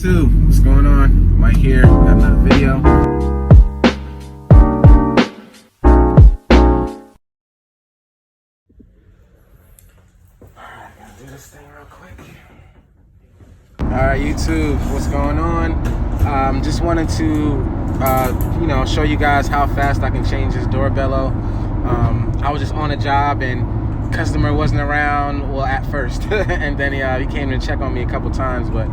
What's going on? Mike here, got another video. Alright, gotta do this thing real quick. Alright, YouTube, what's going on? Just wanted to show you guys how fast I can change this door bellow. I was just on a job and customer wasn't around, well, at first, and then he came to check on me a couple times, but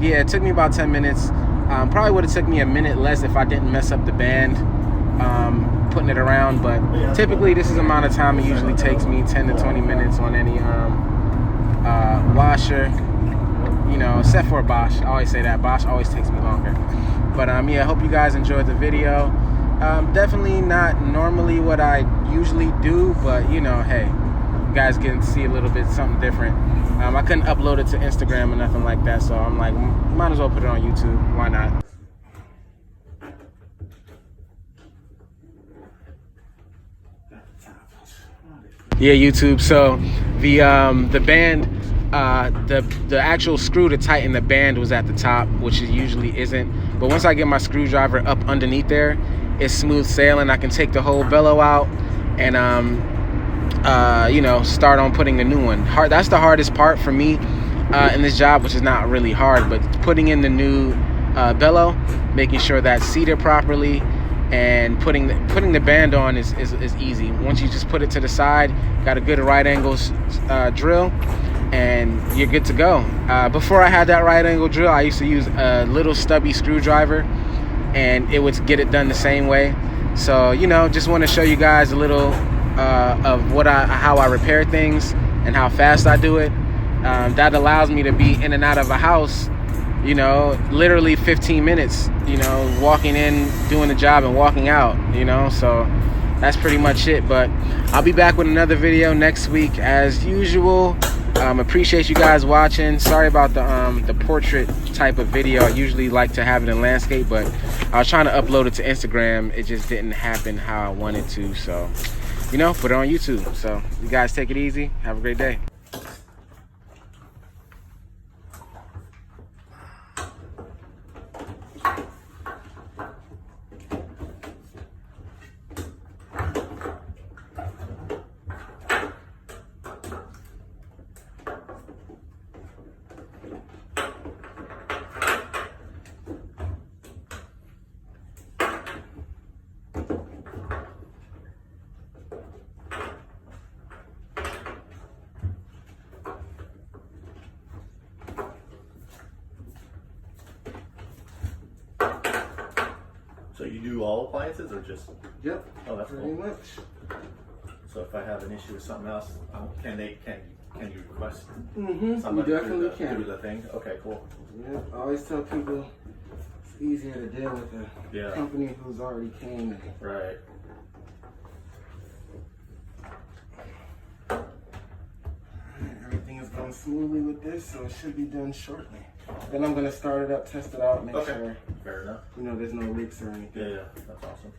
yeah, it took me about 10 minutes. Probably would have took me a minute less if I didn't mess up the band putting it around, but typically this is the amount of time it usually takes me, 10 to 20 minutes on any washer, you know, except for Bosch. I always say that Bosch always takes me longer. But yeah, I hope you guys enjoyed the video. Definitely not normally what I usually do, but you know, hey, you guys get to see a little bit something different. I couldn't upload it to Instagram or nothing like that, so I'm like, might as well put it on YouTube. Why not? Yeah, YouTube. So the band, the actual screw to tighten the band was at the top, which it usually isn't. But once I get my screwdriver up underneath there, it's smooth sailing. I can take the whole bellow out and you know, start on putting a new one. That's the hardest part for me in this job, which is not really hard, but putting in the new bellow, making sure that's seated properly, and putting the band on is easy. Once you just put it to the side, got a good right angle drill, and you're good to go. Before I had that right angle drill, I used to use a little stubby screwdriver, and it would get it done the same way. So, you know, just want to show you guys a little of how I repair things and how fast I do it. That allows me to be in and out of a house, you know, literally 15 minutes, you know, walking in, doing the job, and walking out, you know. So that's pretty much it. But I'll be back with another video next week as usual. Appreciate you guys watching. Sorry about the portrait type of video. I usually like to have it in landscape, but I was trying to upload it to Instagram. It just didn't happen how I wanted to, so, you know, put it on YouTube. So you guys take it easy. Have a great day. So you do all appliances or just? Yep. Oh, that's pretty cool. much. So if I have an issue with something else, can you request You somebody definitely to can. do the thing? Okay, cool. Yeah, I always tell people it's easier to deal with a company who's already came. Right. Everything is going smoothly with this, so it should be done shortly. Then I'm going to start it up, test it out, make sure, fair enough, you know, there's no leaks or anything. Yeah, that's awesome.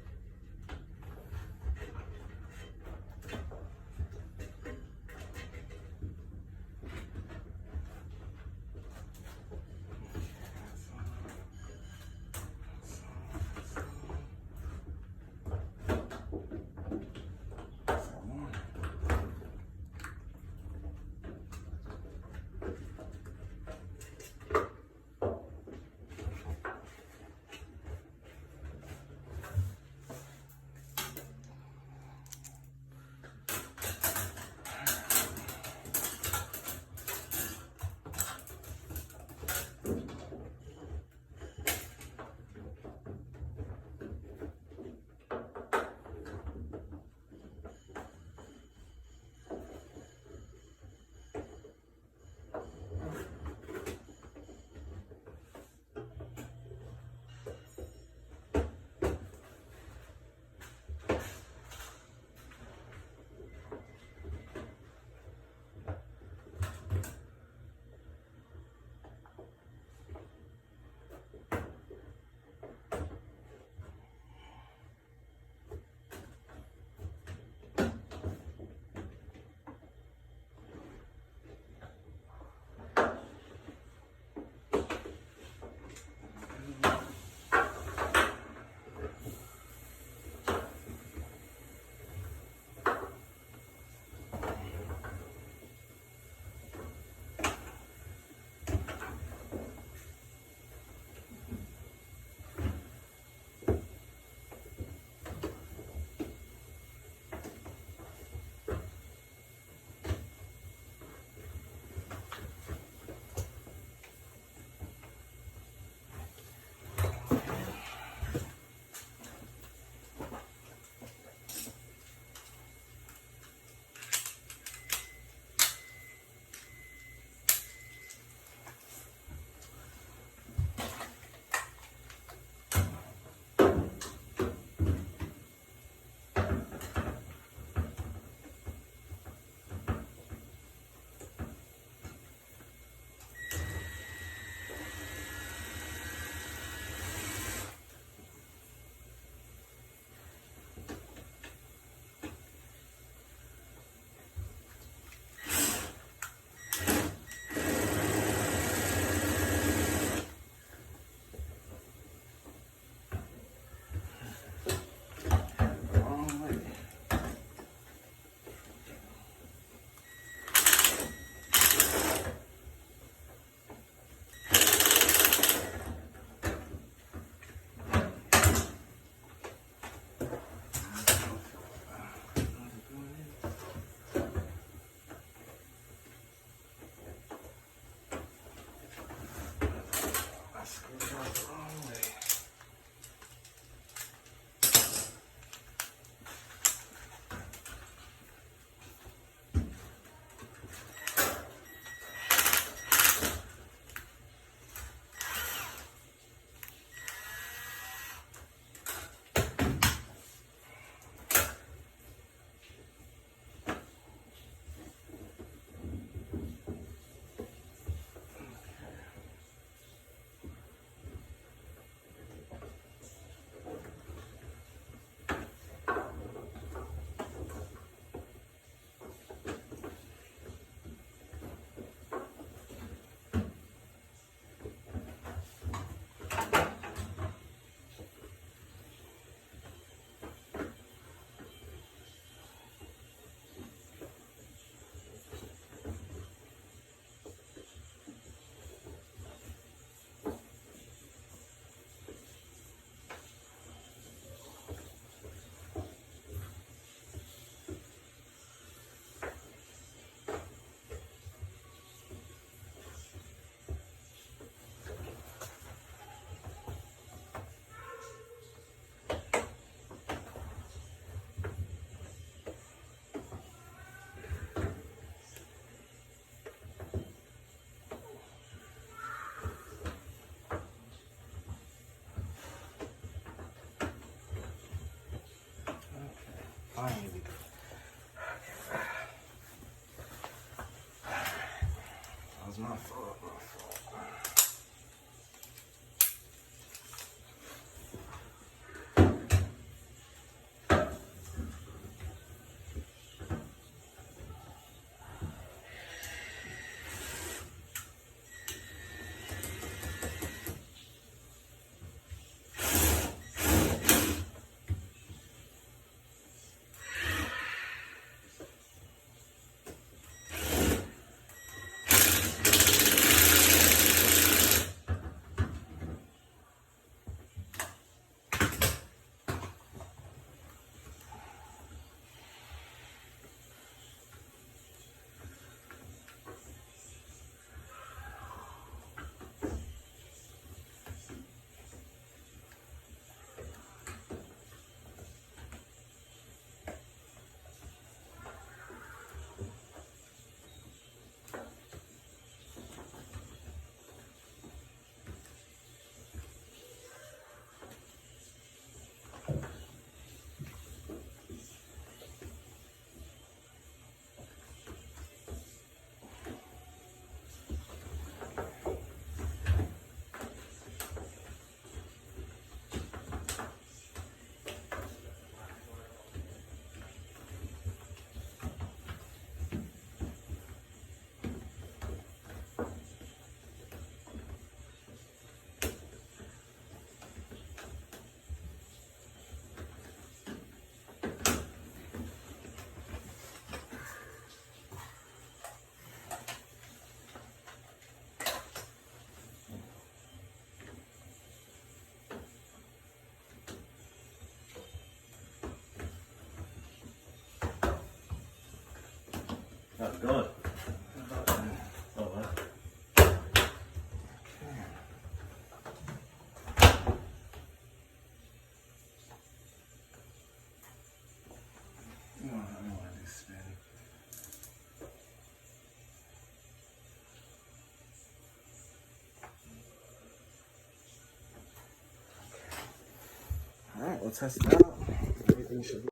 Finally. That was my fault. How's it going? Oh, wow. All right, we'll test it out. Everything should be